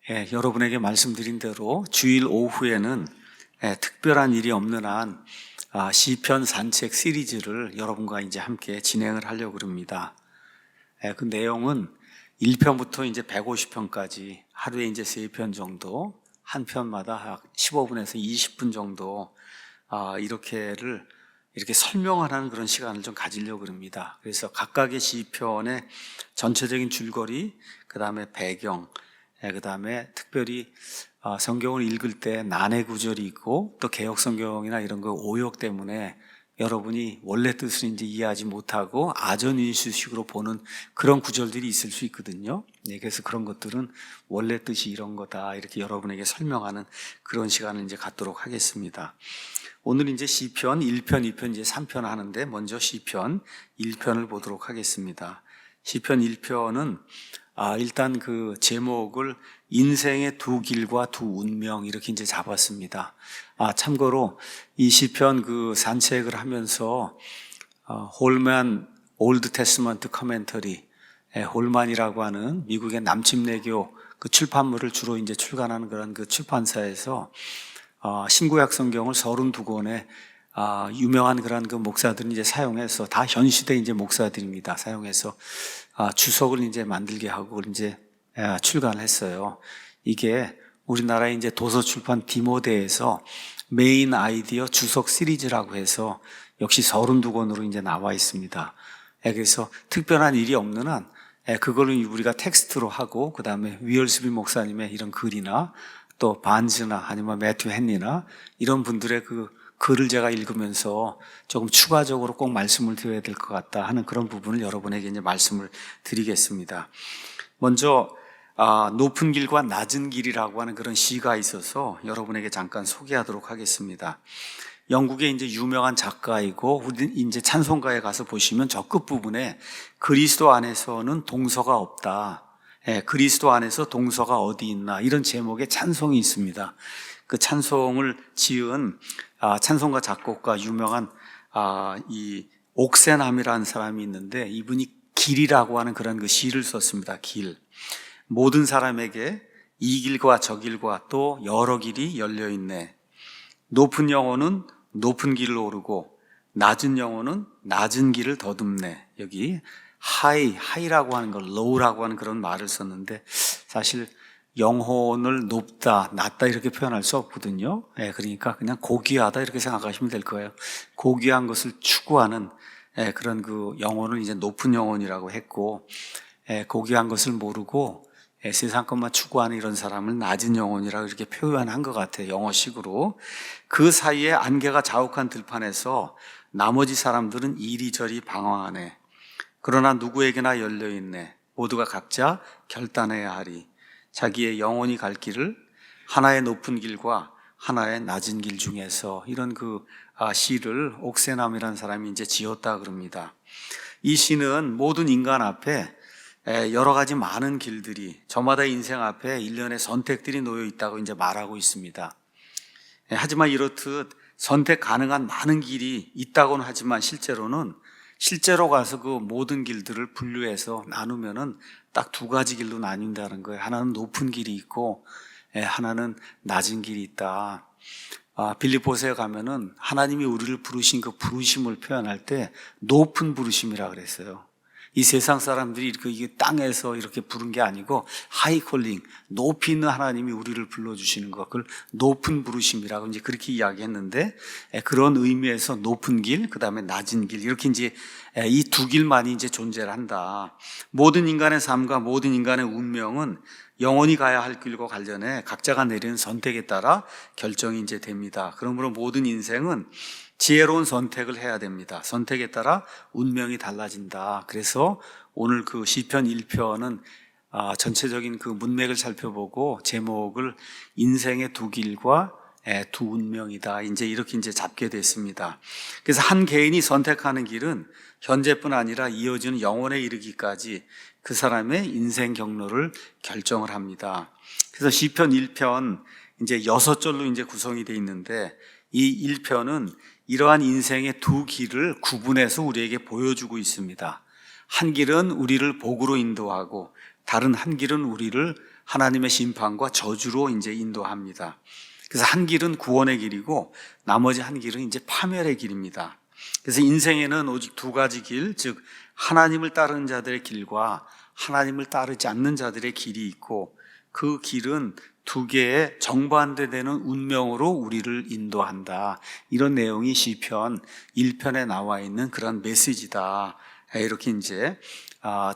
여러분에게 말씀드린 대로 주일 오후에는 특별한 일이 없는 한 시편 산책 시리즈를 여러분과 이제 함께 진행을 하려고 합니다. 그 내용은 1편부터 이제 150편까지 하루에 이제 3편 정도, 한 편마다 15분에서 20분 정도 이렇게 설명을 하는 그런 시간을 좀 가지려고 합니다. 그래서 각각의 시편의 전체적인 줄거리, 그 다음에 배경, 그 다음에 특별히 성경을 읽을 때 난해 구절이 있고 또 개역 성경이나 이런 거 오역 때문에 여러분이 원래 뜻을 이제 이해하지 못하고 아전인수식으로 보는 그런 구절들이 있을 수 있거든요. 그래서 그런 것들은 원래 뜻이 이런 거다 이렇게 여러분에게 설명하는 그런 시간을 이제 갖도록 하겠습니다. 오늘 이제 시편 1편, 2편, 이제 3편 하는데 먼저 시편 1편을 보도록 하겠습니다. 시편 1편은 일단 그 제목을 인생의 두 길과 두 운명 이렇게 이제 잡았습니다. 참고로 이 시편 그 산책을 하면서 홀만 올드 테스먼트 커멘터리, 홀만이라고 하는 미국의 남침내교 그 출판물을 주로 이제 출간하는 그런 그 출판사에서 신구약 성경을 32권의 유명한 그런 그 목사들이 이제 사용해서 다 현시대 이제 목사들입니다. 사용해서 주석을 이제 만들게 하고 그걸 이제 출간을 했어요. 이게 우리나라의 이제 도서 출판 디모데에서 메인 아이디어 주석 시리즈라고 해서 역시 32권으로 이제 나와 있습니다. 그래서 특별한 일이 없는 한 그거를 우리가 텍스트로 하고 그 다음에 위얼스비 목사님의 이런 글이나 또 반즈나 아니면 매튜 헨리나 이런 분들의 그 글을 제가 읽으면서 조금 추가적으로 꼭 말씀을 드려야 될 것 같다 하는 그런 부분을 여러분에게 이제 말씀을 드리겠습니다. 먼저 높은 길과 낮은 길이라고 하는 그런 시가 있어서 여러분에게 잠깐 소개하도록 하겠습니다. 영국의 이제 유명한 작가이고 우리 이제 찬송가에 가서 보시면 저 끝부분에 그리스도 안에서는 동서가 없다. 그리스도 안에서 동서가 어디 있나 이런 제목의 찬송이 있습니다. 그 찬송을 지은 찬송가 작곡가 유명한 이 옥센함이라는 사람이 있는데 이분이 길이라고 하는 그런 그 시를 썼습니다. 길. 모든 사람에게 이 길과 저 길과 또 여러 길이 열려 있네. 높은 영혼은 높은 길을 오르고 낮은 영혼은 낮은 길을 더듬네. 여기 하이라고 하는 걸 low라고 하는 그런 말을 썼는데 사실 영혼을 높다, 낮다 이렇게 표현할 수 없거든요. 그러니까 그냥 고귀하다 이렇게 생각하시면 될 거예요. 고귀한 것을 추구하는 그런 그 영혼을 이제 높은 영혼이라고 했고, 고귀한 것을 모르고 세상 것만 추구하는 이런 사람을 낮은 영혼이라고 이렇게 표현한 것 같아요. 영어식으로. 그 사이에 안개가 자욱한 들판에서 나머지 사람들은 이리저리 방황하네. 그러나 누구에게나 열려있네. 모두가 각자 결단해야 하리. 자기의 영혼이 갈 길을 하나의 높은 길과 하나의 낮은 길 중에서 이런 그 시를 옥세남이라는 사람이 이제 지었다 그럽니다. 이 시는 모든 인간 앞에 여러 가지 많은 길들이 저마다 인생 앞에 일련의 선택들이 놓여 있다고 이제 말하고 있습니다. 하지만 이렇듯 선택 가능한 많은 길이 있다고는 하지만 실제로 가서 그 모든 길들을 분류해서 나누면은 딱 두 가지 길로 나뉜다는 거예요. 하나는 높은 길이 있고 하나는 낮은 길이 있다. 빌립보서에 가면은 하나님이 우리를 부르신 그 부르심을 표현할 때 높은 부르심이라 그랬어요. 이 세상 사람들이 이게 땅에서 이렇게 부른 게 아니고 하이콜링, 높이 있는 하나님이 우리를 불러주시는 것, 그걸 높은 부르심이라고 이제 그렇게 이야기했는데 그런 의미에서 높은 길, 그 다음에 낮은 길 이렇게 이제 이 두 길만이 이제 존재를 한다. 모든 인간의 삶과 모든 인간의 운명은 영원히 가야 할 길과 관련해 각자가 내리는 선택에 따라 결정이 이제 됩니다. 그러므로 모든 인생은 지혜로운 선택을 해야 됩니다. 선택에 따라 운명이 달라진다. 그래서 오늘 그 시편 1편은 전체적인 그 문맥을 살펴보고 제목을 인생의 두 길과 두 운명이다. 이렇게 잡게 됐습니다. 그래서 한 개인이 선택하는 길은 현재뿐 아니라 이어지는 영원에 이르기까지 그 사람의 인생 경로를 결정을 합니다. 그래서 시편 1편 이제 6절로 이제 구성이 되어 있는데 이 1편은 이러한 인생의 두 길을 구분해서 우리에게 보여주고 있습니다. 한 길은 우리를 복으로 인도하고 다른 한 길은 우리를 하나님의 심판과 저주로 이제 인도합니다. 그래서 한 길은 구원의 길이고 나머지 한 길은 이제 파멸의 길입니다. 그래서 인생에는 오직 두 가지 길, 즉 하나님을 따르는 자들의 길과 하나님을 따르지 않는 자들의 길이 있고, 그 길은 두 개의 정반대되는 운명으로 우리를 인도한다. 이런 내용이 시편 1편에 나와 있는 그런 메시지다. 이렇게 이제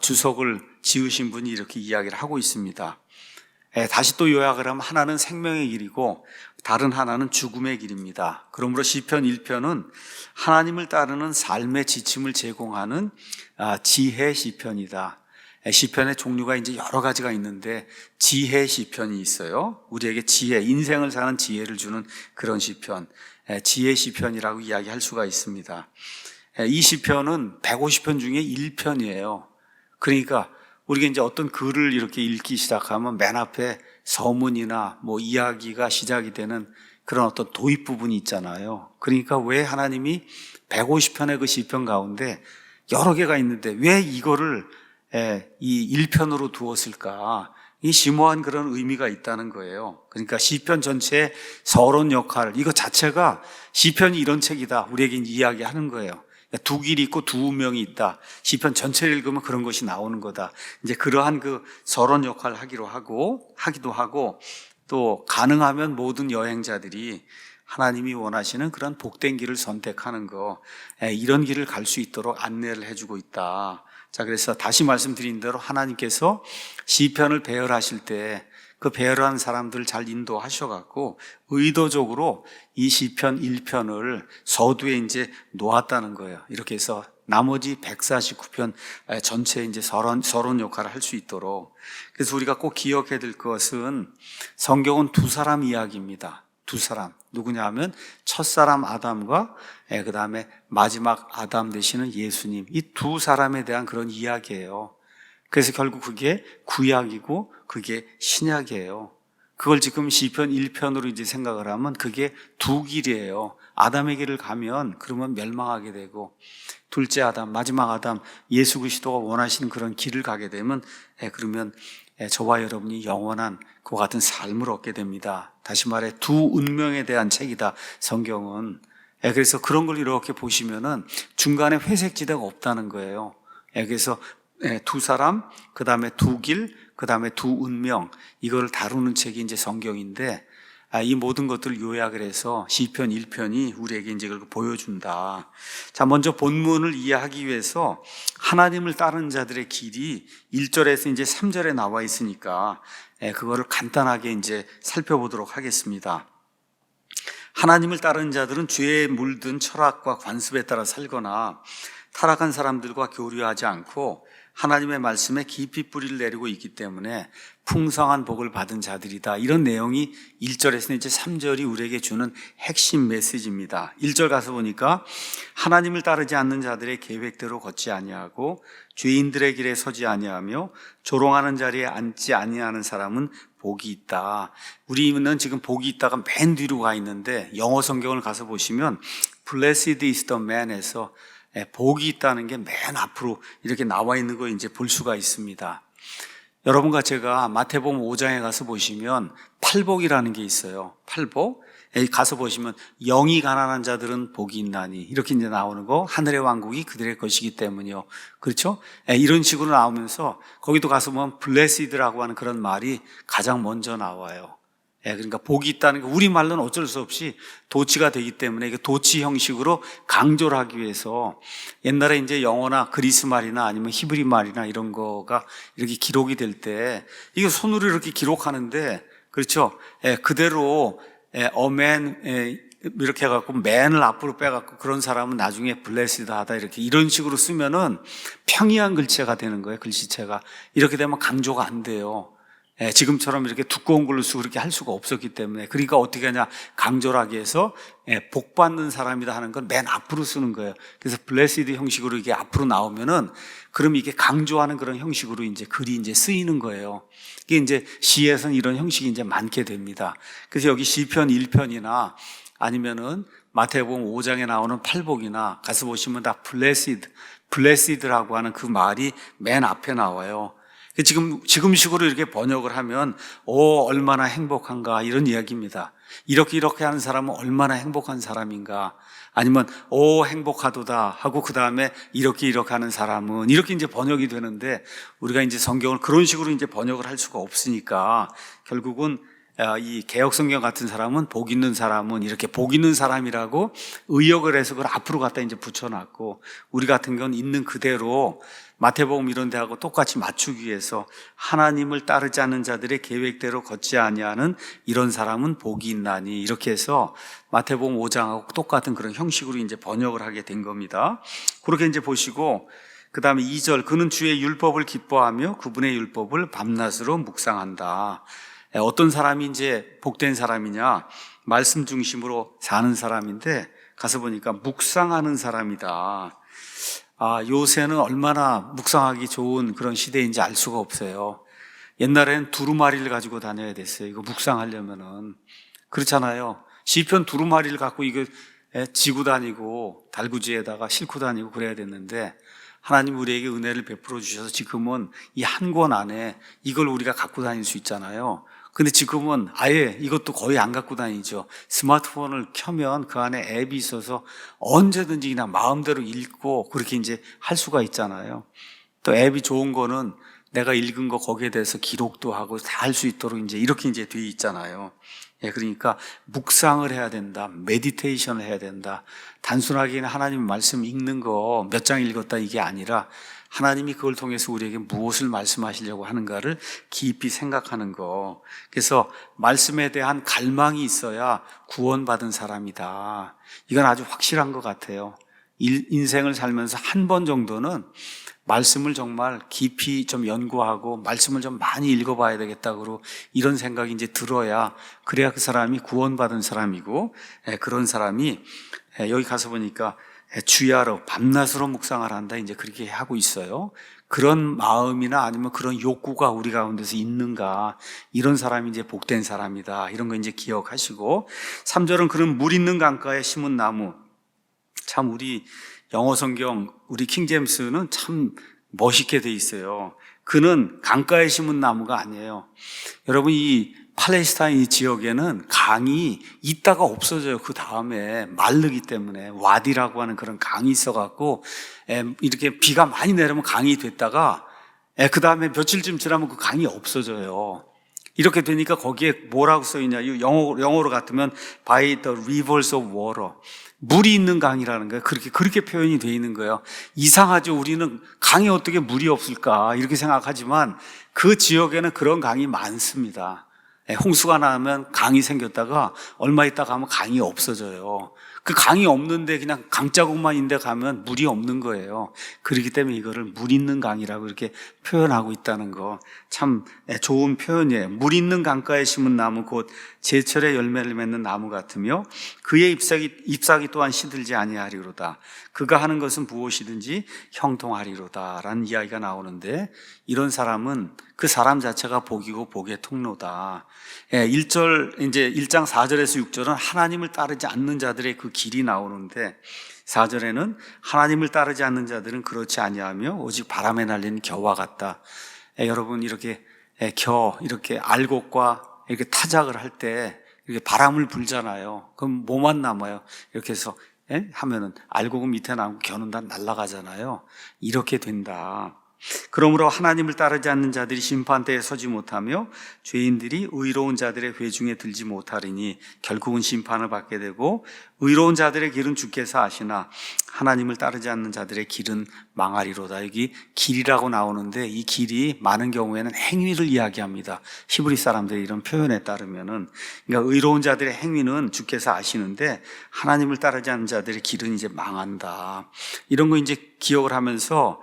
주석을 지으신 분이 이렇게 이야기를 하고 있습니다. 다시 또 요약을 하면 하나는 생명의 길이고 다른 하나는 죽음의 길입니다. 그러므로 시편 1편은 하나님을 따르는 삶의 지침을 제공하는 지혜 시편이다. 시편의 종류가 이제 여러 가지가 있는데 지혜 시편이 있어요. 우리에게 지혜, 인생을 사는 지혜를 주는 그런 시편, 지혜 시편이라고 이야기할 수가 있습니다. 이 시편은 150편 중에 1편이에요. 그러니까 우리가 이제 어떤 글을 이렇게 읽기 시작하면 맨 앞에 서문이나 뭐 이야기가 시작이 되는 그런 어떤 도입 부분이 있잖아요. 그러니까 왜 하나님이 150편의 그 시편 가운데 여러 개가 있는데 왜 이거를 이 1편으로 두었을까? 이 심오한 그런 의미가 있다는 거예요. 그러니까 시편 전체의 서론 역할, 이거 자체가 시편이 이런 책이다, 우리에게 이야기하는 거예요. 두 길이 있고 두 운명이 있다. 시편 전체를 읽으면 그런 것이 나오는 거다. 이제 그러한 그 서론 역할을 하기도 하고, 또 가능하면 모든 여행자들이 하나님이 원하시는 그런 복된 길을 선택하는 거, 이런 길을 갈 수 있도록 안내를 해주고 있다. 자, 그래서 다시 말씀드린 대로 하나님께서 시편을 배열하실 때 그 배열한 사람들을 잘 인도하셔갖고 의도적으로 이 시편 1편을 서두에 이제 놓았다는 거예요. 이렇게 해서 나머지 149편 전체에 이제 서론 역할을 할 수 있도록. 그래서 우리가 꼭 기억해야 될 것은 성경은 두 사람 이야기입니다. 두 사람. 누구냐 하면 첫사람 아담과 그 다음에 마지막 아담 되시는 예수님. 이 두 사람에 대한 그런 이야기예요. 그래서 결국 그게 구약이고 그게 신약이에요. 그걸 지금 시편 1편으로 이제 생각을 하면 그게 두 길이에요. 아담의 길을 가면 그러면 멸망하게 되고, 둘째 아담, 마지막 아담, 예수 그리스도가 원하시는 그런 길을 가게 되면 그러면 저와 여러분이 영원한 그와 같은 삶을 얻게 됩니다. 다시 말해 두 운명에 대한 책이다, 성경은. 그래서 그런 걸 이렇게 보시면은 중간에 회색지대가 없다는 거예요. 그래서 두 사람, 그 다음에 두 길, 그 다음에 두 운명, 이걸 다루는 책이 이제 성경인데, 이 모든 것들을 요약을 해서 시편 1편이 우리에게 이제 그걸 보여준다. 자, 먼저 본문을 이해하기 위해서 하나님을 따르는 자들의 길이 1절에서 이제 3절에 나와 있으니까 그거를 간단하게 이제 살펴보도록 하겠습니다. 하나님을 따르는 자들은 죄에 물든 철학과 관습에 따라 살거나 타락한 사람들과 교류하지 않고 하나님의 말씀에 깊이 뿌리를 내리고 있기 때문에 풍성한 복을 받은 자들이다. 이런 내용이 1절에서 이제 3절이 우리에게 주는 핵심 메시지입니다. 1절 가서 보니까 하나님을 따르지 않는 자들의 계획대로 걷지 아니하고 죄인들의 길에 서지 아니하며 조롱하는 자리에 앉지 아니하는 사람은 복이 있다. 우리는 지금 복이 있다가 맨 뒤로 가 있는데 영어 성경을 가서 보시면 Blessed is the man에서 복이 있다는 게 맨 앞으로 이렇게 나와 있는 거 이제 볼 수가 있습니다. 여러분과 제가 마태복음 5장에 가서 보시면 팔복이라는 게 있어요. 팔복. 가서 보시면 영이 가난한 자들은 복이 있나니 이렇게 이제 나오는 거, 하늘의 왕국이 그들의 것이기 때문이요. 그렇죠? 이런 식으로 나오면서 거기도 가서 보면 블레시드라고 하는 그런 말이 가장 먼저 나와요. 그러니까 복이 있다는 게 우리말로는 어쩔 수 없이 도치가 되기 때문에 이게 도치 형식으로 강조를 하기 위해서 옛날에 이제 영어나 그리스 말이나 아니면 히브리 말이나 이런 거가 이렇게 기록이 될 때 이게 손으로 이렇게 기록하는데, 그렇죠? 그대로 어맨 이렇게 해갖고 맨을 앞으로 빼갖고 그런 사람은 나중에 블레시드 하다 이렇게 이런 식으로 쓰면은 평이한 글체가 되는 거예요. 글씨체가. 이렇게 되면 강조가 안 돼요. 지금처럼 이렇게 두꺼운 걸로 쓰고 그렇게 할 수가 없었기 때문에. 그러니까 어떻게 하냐, 강조를 하기 위해서 복 받는 사람이다 하는 건 맨 앞으로 쓰는 거예요. 그래서 블레시드 형식으로 이게 앞으로 나오면은 그럼 이게 강조하는 그런 형식으로 이제 글이 이제 쓰이는 거예요. 이게 이제 시에서는 이런 형식이 이제 많게 됩니다. 그래서 여기 시편 1편이나 아니면은 마태복음 5장에 나오는 팔복이나 가서 보시면 다 블레시드라고 하는 그 말이 맨 앞에 나와요. 지금식으로 이렇게 번역을 하면, 얼마나 행복한가, 이런 이야기입니다. 이렇게 하는 사람은 얼마나 행복한 사람인가. 아니면, 행복하도다 하고, 그 다음에 이렇게 하는 사람은, 이렇게 이제 번역이 되는데, 우리가 이제 성경을 그런 식으로 이제 번역을 할 수가 없으니까, 결국은 이 개역성경 같은 사람은 복 있는 사람은 이렇게 복 있는 사람이라고 의역을 해서 그걸 앞으로 갖다 이제 붙여놨고, 우리 같은 경우는 있는 그대로 마태복음 이런 데하고 똑같이 맞추기 위해서 하나님을 따르지 않는 자들의 계획대로 걷지 아니하는 이런 사람은 복이 있나니, 이렇게 해서 마태복음 5장하고 똑같은 그런 형식으로 이제 번역을 하게 된 겁니다. 그렇게 이제 보시고, 그 다음에 2절, 그는 주의 율법을 기뻐하며 그분의 율법을 밤낮으로 묵상한다. 어떤 사람이 이제 복된 사람이냐, 말씀 중심으로 사는 사람인데, 가서 보니까 묵상하는 사람이다. 요새는 얼마나 묵상하기 좋은 그런 시대인지 알 수가 없어요. 옛날엔 두루마리를 가지고 다녀야 됐어요. 이거 묵상하려면은. 그렇잖아요. 시편 두루마리를 갖고 이거 지고 다니고 달구지에다가 싣고 다니고 그래야 됐는데, 하나님 우리에게 은혜를 베풀어 주셔서 지금은 이 한 권 안에 이걸 우리가 갖고 다닐 수 있잖아요. 근데 지금은 아예 이것도 거의 안 갖고 다니죠. 스마트폰을 켜면 그 안에 앱이 있어서 언제든지 그냥 마음대로 읽고 그렇게 이제 할 수가 있잖아요. 또 앱이 좋은 거는 내가 읽은 거 거기에 대해서 기록도 하고 다 할 수 있도록 이제 이렇게 이제 돼 있잖아요. 그러니까 묵상을 해야 된다. 메디테이션을 해야 된다. 단순하게 하나님 말씀 읽는 거 몇 장 읽었다 이게 아니라 하나님이 그걸 통해서 우리에게 무엇을 말씀하시려고 하는가를 깊이 생각하는 거. 그래서 말씀에 대한 갈망이 있어야 구원받은 사람이다. 이건 아주 확실한 것 같아요. 인생을 살면서 한 번 정도는 말씀을 정말 깊이 좀 연구하고 말씀을 좀 많이 읽어봐야 되겠다고 이런 생각이 이제 들어야, 그래야 그 사람이 구원받은 사람이고, 그런 사람이 여기 가서 보니까 주야로 밤낮으로 묵상을 한다 이제 그렇게 하고 있어요. 그런 마음이나 아니면 그런 욕구가 우리 가운데서 있는가, 이런 사람이 이제 복된 사람이다, 이런 거 이제 기억하시고, 3절은 그런 물 있는 강가에 심은 나무. 참 우리 영어 성경, 우리 킹제임스는 참 멋있게 돼 있어요. 그는 강가에 심은 나무가 아니에요. 여러분, 이 팔레스타인 이 지역에는 강이 있다가 없어져요. 그 다음에 마르기 때문에. 와디라고 하는 그런 강이 있어갖고 이렇게 비가 많이 내리면 강이 됐다가 그 다음에 며칠쯤 지나면 그 강이 없어져요. 이렇게 되니까 거기에 뭐라고 써있냐, 영어로 같으면 by the rivers of water, 물이 있는 강이라는 거예요. 그렇게 표현이 되어 있는 거예요. 이상하죠. 우리는 강에 어떻게 물이 없을까 이렇게 생각하지만 그 지역에는 그런 강이 많습니다. 홍수가 나면 강이 생겼다가 얼마 있다가 가면 강이 없어져요. 그 강이 없는데 그냥 강자국만 있는데 가면 물이 없는 거예요. 그렇기 때문에 이거를 물 있는 강이라고 이렇게 표현하고 있다는 거 참 좋은 표현이에요. 물 있는 강가에 심은 나무 곧 제철에 열매를 맺는 나무 같으며 그의 잎사귀 또한 시들지 아니하리로다. 그가 하는 것은 무엇이든지 형통하리로다 라는 이야기가 나오는데, 이런 사람은 그 사람 자체가 복이고 복의 통로다. 1장 4절에서 6절은 하나님을 따르지 않는 자들의 그 길이 나오는데, 4절에는 하나님을 따르지 않는 자들은 그렇지 아니하며 오직 바람에 날리는 겨와 같다. 여러분, 이렇게 이렇게 알곡과 이렇게 타작을 할 때 이렇게 바람을 불잖아요. 그럼 뭐만 남아요? 이렇게 해서 하면은 알곡은 밑에 남고 겨는 다 날아가잖아요. 이렇게 된다. 그러므로 하나님을 따르지 않는 자들이 심판대에 서지 못하며 죄인들이 의로운 자들의 회중에 들지 못하리니 결국은 심판을 받게 되고, 의로운 자들의 길은 주께서 아시나 하나님을 따르지 않는 자들의 길은 망하리로다. 여기 길이라고 나오는데 이 길이 많은 경우에는 행위를 이야기합니다. 히브리 사람들의 이런 표현에 따르면은, 그러니까 의로운 자들의 행위는 주께서 아시는데 하나님을 따르지 않는 자들의 길은 이제 망한다. 이런 거 이제 기억을 하면서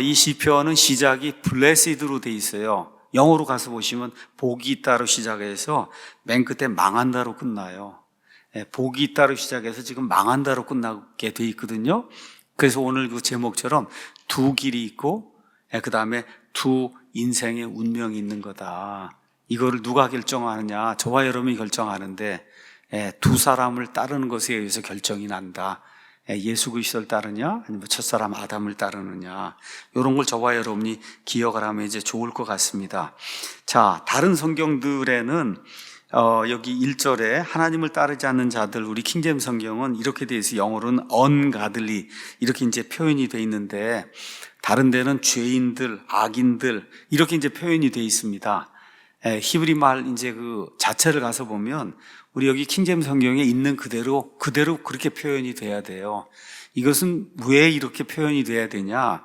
이 시편은 시작이 blessed로 돼 있어요. 영어로 가서 보시면 복이 있다로 시작해서 맨 끝에 망한다로 끝나요. 복이 있다로 시작해서 지금 망한다로 끝나게 돼 있거든요. 그래서 오늘 그 제목처럼 두 길이 있고 그 다음에 두 인생의 운명이 있는 거다. 이거를 누가 결정하느냐? 저와 여러분이 결정하는데 두 사람을 따르는 것에 의해서 결정이 난다. 예수 그리스도를 따르냐 아니면 첫사람 아담을 따르느냐, 이런 걸 저와 여러분이 기억을 하면 이제 좋을 것 같습니다. 자, 다른 성경들에는 여기 1절에 하나님을 따르지 않는 자들, 우리 킹제임스 성경은 이렇게 되어 있어요. 영어로는 ungodly 이렇게 이제 표현이 되어 있는데, 다른 데는 죄인들, 악인들 이렇게 이제 표현이 되어 있습니다. 히브리 말 이제 그 자체를 가서 보면 우리 여기 킹제임스 성경에 있는 그대로 그렇게 표현이 돼야 돼요. 이것은 왜 이렇게 표현이 돼야 되냐?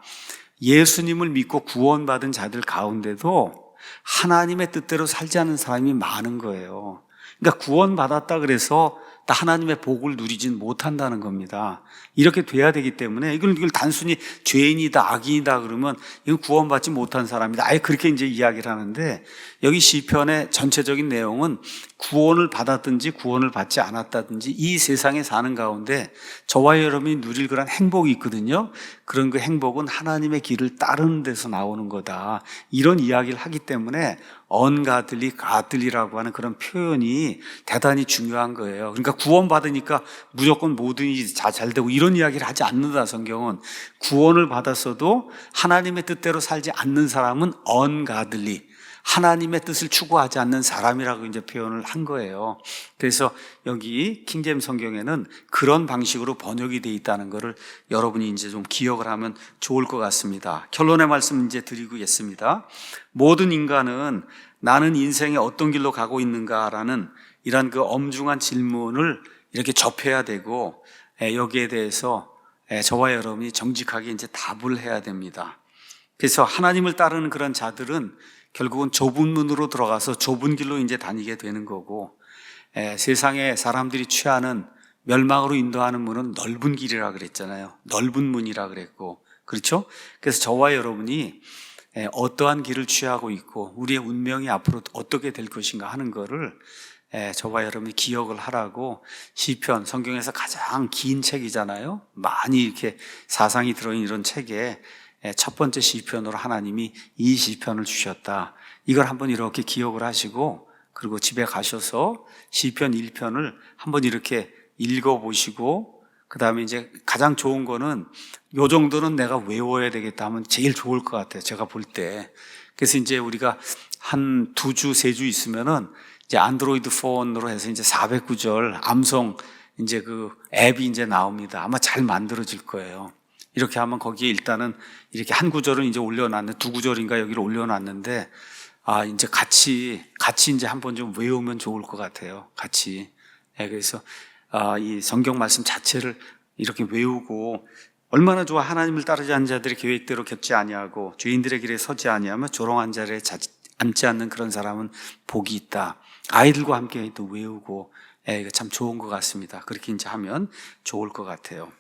예수님을 믿고 구원받은 자들 가운데도 하나님의 뜻대로 살지 않는 사람이 많은 거예요. 그러니까 구원받았다 그래서 하나님의 복을 누리진 못한다는 겁니다. 이렇게 돼야 되기 때문에 이걸 단순히 죄인이다, 악인이다 그러면 이건 구원받지 못한 사람이다, 아예 그렇게 이제 이야기를 하는데, 여기 시편의 전체적인 내용은 구원을 받았든지 구원을 받지 않았다든지 이 세상에 사는 가운데 저와 여러분이 누릴 그런 행복이 있거든요. 그런 그 행복은 하나님의 길을 따르는 데서 나오는 거다, 이런 이야기를 하기 때문에 언가들리 가들리라고 하는 그런 표현이 대단히 중요한 거예요. 그러니까 구원받으니까 무조건 모든 일이 잘 되고 이런 이야기를 하지 않는다. 성경은 구원을 받았어도 하나님의 뜻대로 살지 않는 사람은 언가들리, 하나님의 뜻을 추구하지 않는 사람이라고 이제 표현을 한 거예요. 그래서 여기 킹제임스 성경에는 그런 방식으로 번역이 되어 있다는 것을 여러분이 이제 좀 기억을 하면 좋을 것 같습니다. 결론의 말씀 이제 드리겠습니다. 모든 인간은 나는 인생에 어떤 길로 가고 있는가라는 이런 그 엄중한 질문을 이렇게 접해야 되고, 여기에 대해서 저와 여러분이 정직하게 이제 답을 해야 됩니다. 그래서 하나님을 따르는 그런 자들은 결국은 좁은 문으로 들어가서 좁은 길로 이제 다니게 되는 거고, 세상에 사람들이 취하는 멸망으로 인도하는 문은 넓은 길이라 그랬잖아요. 넓은 문이라 그랬고, 그렇죠? 그래서 저와 여러분이 어떠한 길을 취하고 있고 우리의 운명이 앞으로 어떻게 될 것인가 하는 거를 저와 여러분이 기억을 하라고, 시편, 성경에서 가장 긴 책이잖아요. 많이 이렇게 사상이 들어있는 이런 책에 첫 번째 시편으로 하나님이 이 시편을 주셨다. 이걸 한번 이렇게 기억을 하시고, 그리고 집에 가셔서 시편 1편을 한번 이렇게 읽어보시고, 그 다음에 이제 가장 좋은 거는 요 정도는 내가 외워야 되겠다 하면 제일 좋을 것 같아요, 제가 볼 때. 그래서 이제 우리가 한 2주, 3주 있으면은 이제 안드로이드 폰으로 해서 이제 409절 암송 이제 그 앱이 이제 나옵니다. 아마 잘 만들어질 거예요. 이렇게 하면 거기에 일단은 이렇게 한 구절은 이제 올려놨는데, 2구절인가 여기를 올려놨는데, 이제 같이 이제 한번 좀 외우면 좋을 것 같아요. 같이. 그래서 이 성경 말씀 자체를 이렇게 외우고, 얼마나 좋아. 하나님을 따르지 않는 자들의 계획대로 걷지 아니하고 죄인들의 길에 서지 아니하며 조롱한 자리에 앉지 않는 그런 사람은 복이 있다. 아이들과 함께 또 외우고, 이거 참 좋은 것 같습니다. 그렇게 이제 하면 좋을 것 같아요.